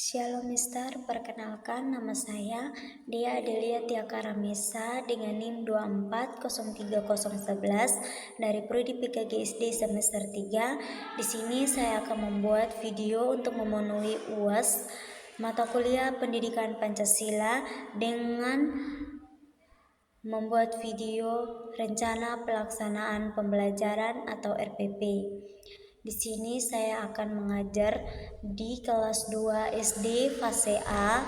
Shalom Mister, perkenalkan nama saya Dea Adelia Tiaka Ramesa dengan NIM 2403011 dari Prodi PKG SD semester 3. Di sini saya akan membuat video untuk memenuhi UAS mata kuliah Pendidikan Pancasila dengan membuat video rencana pelaksanaan pembelajaran atau RPP. Di sini saya akan mengajar di kelas 2 SD fase A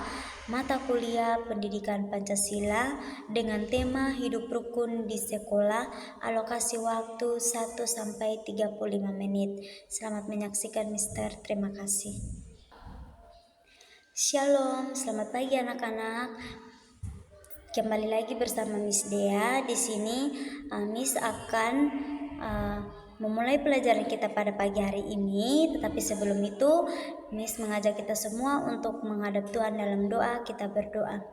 mata kuliah Pendidikan Pancasila dengan tema hidup rukun di sekolah, alokasi waktu 1 sampai 35 menit. Selamat menyaksikan Mister, terima kasih. Shalom, selamat pagi anak-anak. Kembali lagi bersama Miss Dea. Di sini Miss akan memulai pelajaran kita pada pagi hari ini. Tetapi sebelum itu, Miss mengajak kita semua untuk menghadap Tuhan dalam doa. Kita berdoa.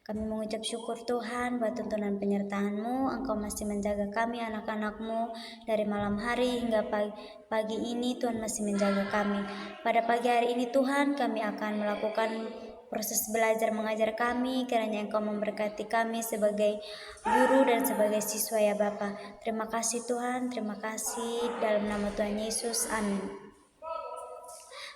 Kami mengucap syukur Tuhan buat tuntunan penyertaan-Mu. Engkau masih menjaga kami anak-anak-Mu dari malam hari hingga pagi ini. Tuhan masih menjaga kami. Pada pagi hari ini Tuhan, kami akan melakukan proses belajar mengajar kami, kiranya Engkau memberkati kami sebagai guru dan sebagai siswa ya Bapa. Terima kasih Tuhan, terima kasih dalam nama Tuhan Yesus, amin.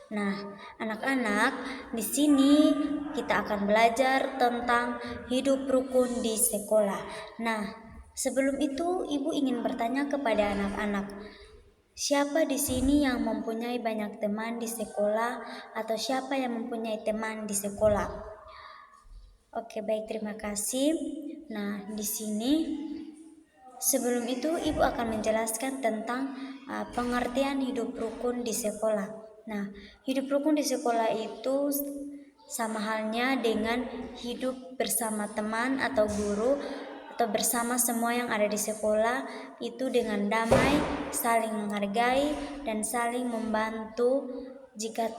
Nah, anak-anak, di sini kita akan belajar tentang hidup rukun di sekolah. Nah, sebelum itu Ibu ingin bertanya kepada anak-anak, siapa di sini yang mempunyai banyak teman di sekolah atau siapa yang mempunyai teman di sekolah? Oke, baik, terima kasih. Nah, di sini sebelum itu Ibu akan menjelaskan tentang pengertian hidup rukun di sekolah. Nah, hidup rukun di sekolah itu sama halnya dengan hidup bersama teman atau guru atau bersama semua yang ada di sekolah itu dengan damai, saling menghargai, dan saling membantu jika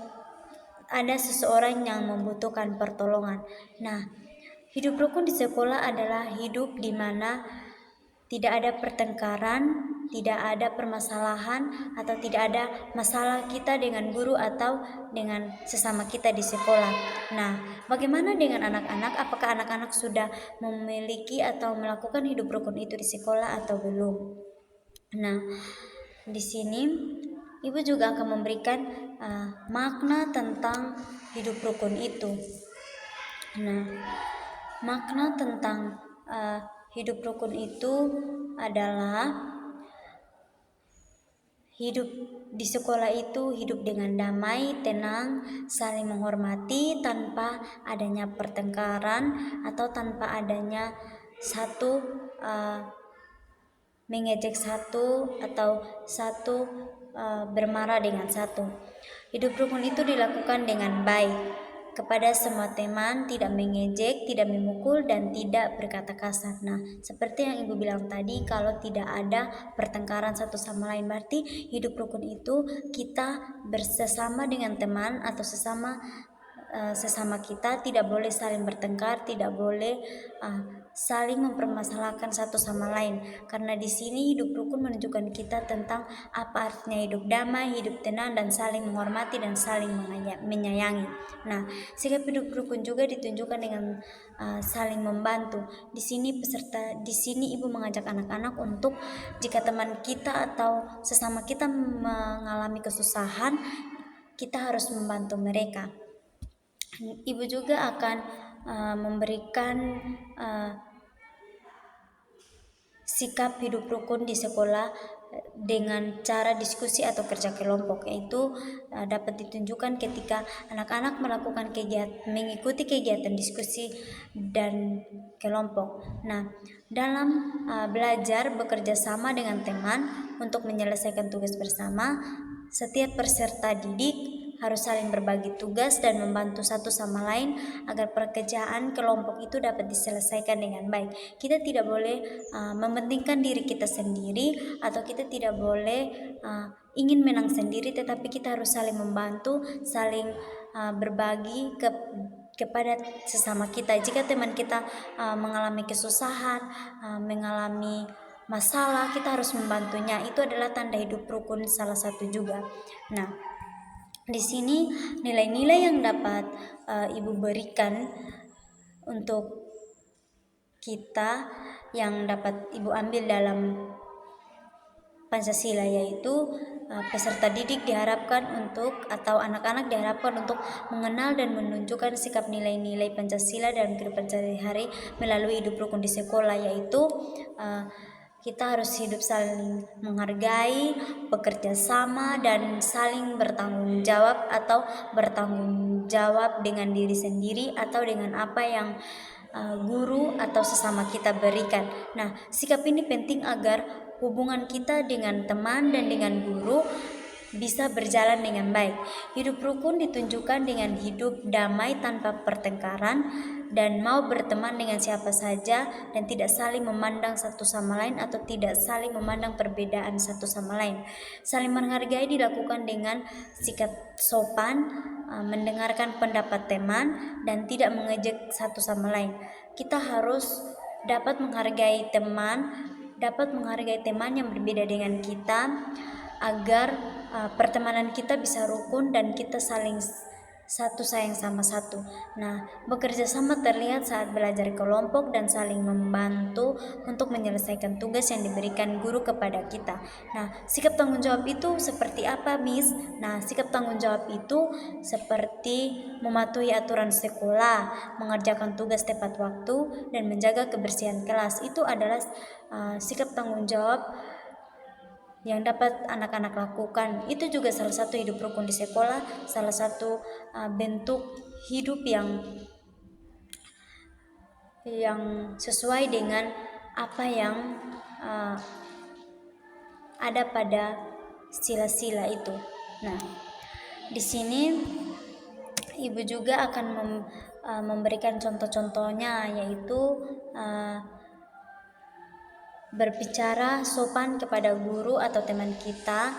ada seseorang yang membutuhkan pertolongan. Nah, hidup rukun di sekolah adalah hidup di mana tidak ada pertengkaran, tidak ada permasalahan, atau tidak ada masalah kita dengan guru atau dengan sesama kita di sekolah. Nah, bagaimana dengan anak-anak? Apakah anak-anak sudah memiliki atau melakukan hidup rukun itu di sekolah atau belum? Nah, di sini Ibu juga akan memberikan makna tentang hidup rukun itu. Nah, makna tentang hidup rukun itu adalah hidup di sekolah itu hidup dengan damai, tenang, saling menghormati tanpa adanya pertengkaran atau tanpa adanya satu mengejek satu atau satu bermarah dengan satu. Hidup rukun itu dilakukan dengan baik kepada semua teman, tidak mengejek, tidak memukul, dan tidak berkata kasar. Nah, seperti yang Ibu bilang tadi, kalau tidak ada pertengkaran satu sama lain, berarti hidup rukun itu kita bersama dengan teman atau sesama kita tidak boleh saling bertengkar, tidak boleh saling mempermasalahkan satu sama lain, karena di sini hidup rukun menunjukkan kita tentang apa artinya hidup damai, hidup tenang, dan saling menghormati dan saling menyayangi. Nah, sikap hidup rukun juga ditunjukkan dengan saling membantu. Di sini Ibu mengajak anak-anak untuk jika teman kita atau sesama kita mengalami kesusahan, kita harus membantu mereka. Ibu juga akan memberikan sikap hidup rukun di sekolah dengan cara diskusi atau kerja kelompok, yaitu dapat ditunjukkan ketika anak-anak mengikuti kegiatan diskusi dan kelompok. Nah, dalam belajar bekerja sama dengan teman untuk menyelesaikan tugas bersama, setiap peserta didik harus saling berbagi tugas dan membantu satu sama lain agar pekerjaan kelompok itu dapat diselesaikan dengan baik. Kita tidak boleh mementingkan diri kita sendiri atau kita tidak boleh ingin menang sendiri, tetapi kita harus saling membantu, saling berbagi kepada sesama kita. Jika teman kita mengalami kesusahan, mengalami masalah, kita harus membantunya. Itu adalah tanda hidup rukun salah satu juga. Nah, Di sini nilai-nilai yang dapat Ibu berikan untuk kita, yang dapat Ibu ambil dalam Pancasila, yaitu peserta didik diharapkan untuk, atau anak-anak diharapkan untuk mengenal dan menunjukkan sikap nilai-nilai Pancasila dalam kehidupan sehari-hari melalui hidup rukun di sekolah, yaitu kita harus hidup saling menghargai, bekerja sama, dan saling bertanggung jawab atau bertanggung jawab dengan diri sendiri atau dengan apa yang guru atau sesama kita berikan. Nah, sikap ini penting agar hubungan kita dengan teman dan dengan guru bisa berjalan dengan baik. Hidup rukun ditunjukkan dengan hidup damai tanpa pertengkaran dan mau berteman dengan siapa saja dan tidak saling memandang satu sama lain atau tidak saling memandang perbedaan satu sama lain. Saling menghargai dilakukan dengan sikap sopan, mendengarkan pendapat teman dan tidak mengejek satu sama lain. Kita harus dapat menghargai teman yang berbeda dengan kita agar pertemanan kita bisa rukun dan kita saling satu sayang sama satu. Nah, bekerja sama terlihat saat belajar kelompok dan saling membantu untuk menyelesaikan tugas yang diberikan guru kepada kita. Nah, sikap tanggung jawab itu seperti apa, Miss? Nah, sikap tanggung jawab itu seperti mematuhi aturan sekolah, mengerjakan tugas tepat waktu, dan menjaga kebersihan kelas. Itu adalah sikap tanggung jawab yang dapat anak-anak lakukan. Itu juga salah satu hidup rukun di sekolah, salah satu bentuk hidup yang sesuai dengan apa yang ada pada sila-sila itu. Nah, di sini Ibu juga akan memberikan contoh-contohnya, yaitu berbicara sopan kepada guru atau teman kita,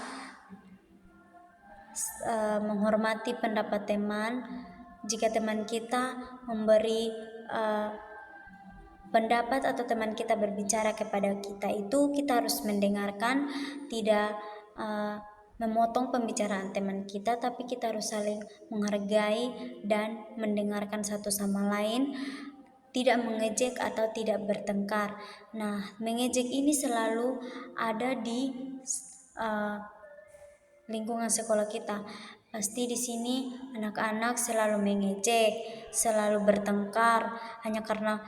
menghormati pendapat teman. Jika teman kita memberi pendapat atau teman kita berbicara kepada kita, itu kita harus mendengarkan, tidak memotong pembicaraan teman kita, tapi kita harus saling menghargai dan mendengarkan satu sama lain, tidak mengejek atau tidak bertengkar. Nah, mengejek ini selalu ada di lingkungan sekolah kita. Pasti di sini anak-anak selalu mengejek, selalu bertengkar hanya karena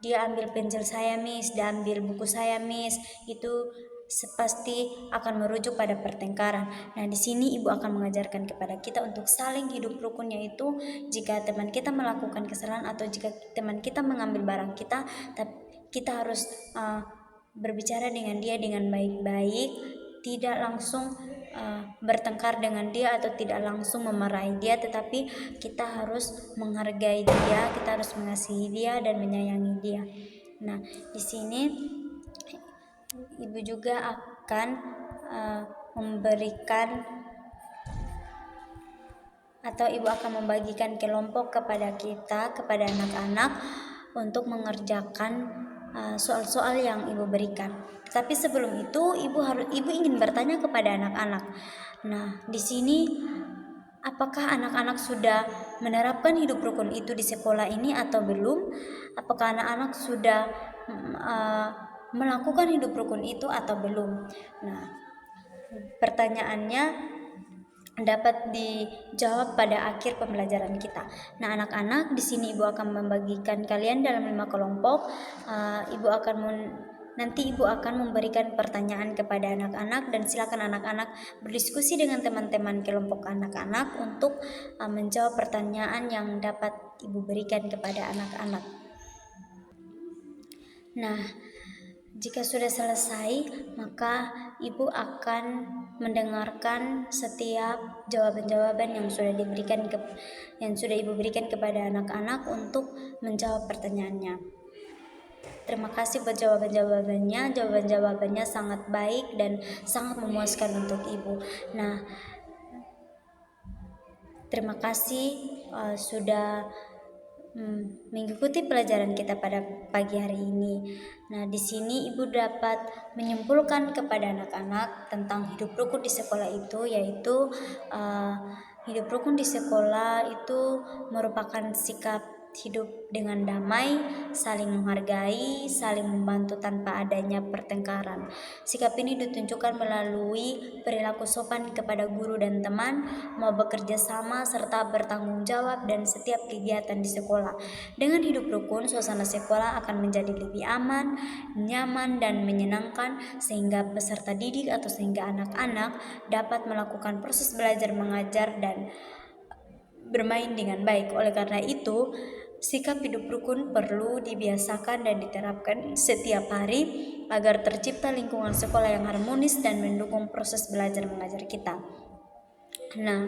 dia ambil pensil saya, Miss, dia ambil buku saya, Miss. Itu pasti akan merujuk pada pertengkaran. Nah, di sini Ibu akan mengajarkan kepada kita untuk saling hidup rukun, yaitu jika teman kita melakukan kesalahan atau jika teman kita mengambil barang kita, kita harus berbicara dengan dia dengan baik-baik, tidak langsung bertengkar dengan dia atau tidak langsung memarahi dia, tetapi kita harus menghargai dia, kita harus mengasihi dia dan menyayangi dia. Nah, di sini Ibu juga akan memberikan atau Ibu akan membagikan kelompok kepada kita, kepada anak-anak, untuk mengerjakan soal-soal yang Ibu berikan. Tapi sebelum itu Ibu ingin bertanya kepada anak-anak. Nah, di sini apakah anak-anak sudah menerapkan hidup rukun itu di sekolah ini atau belum? Apakah anak-anak sudah melakukan hidup rukun itu atau belum? Nah, pertanyaannya dapat dijawab pada akhir pembelajaran kita. Nah, anak-anak, di sini Ibu akan membagikan kalian dalam 5 kelompok. Nanti Ibu akan memberikan pertanyaan kepada anak-anak dan silakan anak-anak berdiskusi dengan teman-teman kelompok anak-anak untuk menjawab pertanyaan yang dapat Ibu berikan kepada anak-anak. Nah, jika sudah selesai, maka Ibu akan mendengarkan setiap jawaban-jawaban yang sudah Ibu berikan kepada anak-anak untuk menjawab pertanyaannya. Terima kasih buat jawaban-jawabannya. Jawaban-jawabannya sangat baik dan sangat memuaskan untuk Ibu. Nah, terima kasih sudah mengikuti pelajaran kita pada pagi hari ini. Nah, di sini Ibu dapat menyimpulkan kepada anak-anak tentang hidup rukun di sekolah itu, yaitu hidup rukun di sekolah itu merupakan sikap hidup dengan damai, saling menghargai, saling membantu tanpa adanya pertengkaran. Sikap ini ditunjukkan melalui perilaku sopan kepada guru dan teman, mau bekerja sama serta bertanggung jawab dan setiap kegiatan di sekolah. Dengan hidup rukun, suasana sekolah akan menjadi lebih aman, nyaman, dan menyenangkan sehingga peserta didik atau sehingga anak-anak dapat melakukan proses belajar mengajar dan bermain dengan baik. Oleh karena itu, sikap hidup rukun perlu dibiasakan dan diterapkan setiap hari agar tercipta lingkungan sekolah yang harmonis dan mendukung proses belajar mengajar kita. Nah,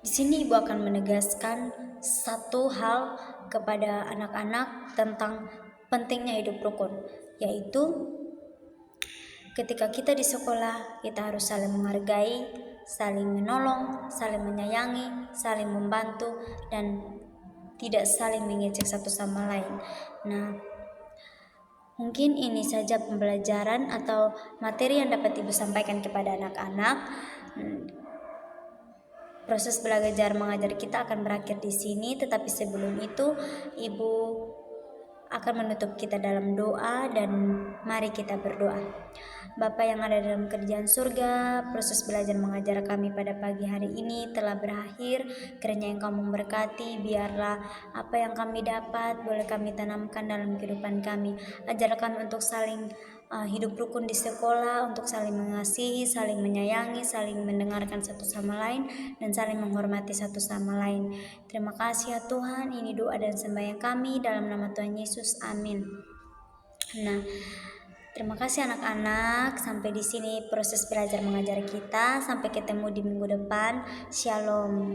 di sini Ibu akan menegaskan satu hal kepada anak-anak tentang pentingnya hidup rukun, yaitu ketika kita di sekolah, kita harus saling menghargai, saling menolong, saling menyayangi, saling membantu, dan tidak saling mengejek satu sama lain. Nah, mungkin ini saja pembelajaran atau materi yang dapat Ibu sampaikan kepada anak-anak. Proses belajar mengajar kita akan berakhir di sini, tetapi sebelum itu Ibu akan menutup kita dalam doa, dan mari kita berdoa. Bapa yang ada dalam kerajaan surga, proses belajar mengajar kami pada pagi hari ini telah berakhir. Kiranya Engkau memberkati, biarlah apa yang kami dapat boleh kami tanamkan dalam kehidupan kami. Ajar kami untuk saling hidup rukun di sekolah, untuk saling mengasihi, saling menyayangi, saling mendengarkan satu sama lain, dan saling menghormati satu sama lain. Terima kasih ya Tuhan, ini doa dan sembahyang kami dalam nama Tuhan Yesus, amin. Nah, terima kasih anak-anak. Sampai di sini proses belajar mengajar kita. Sampai ketemu di minggu depan. Shalom.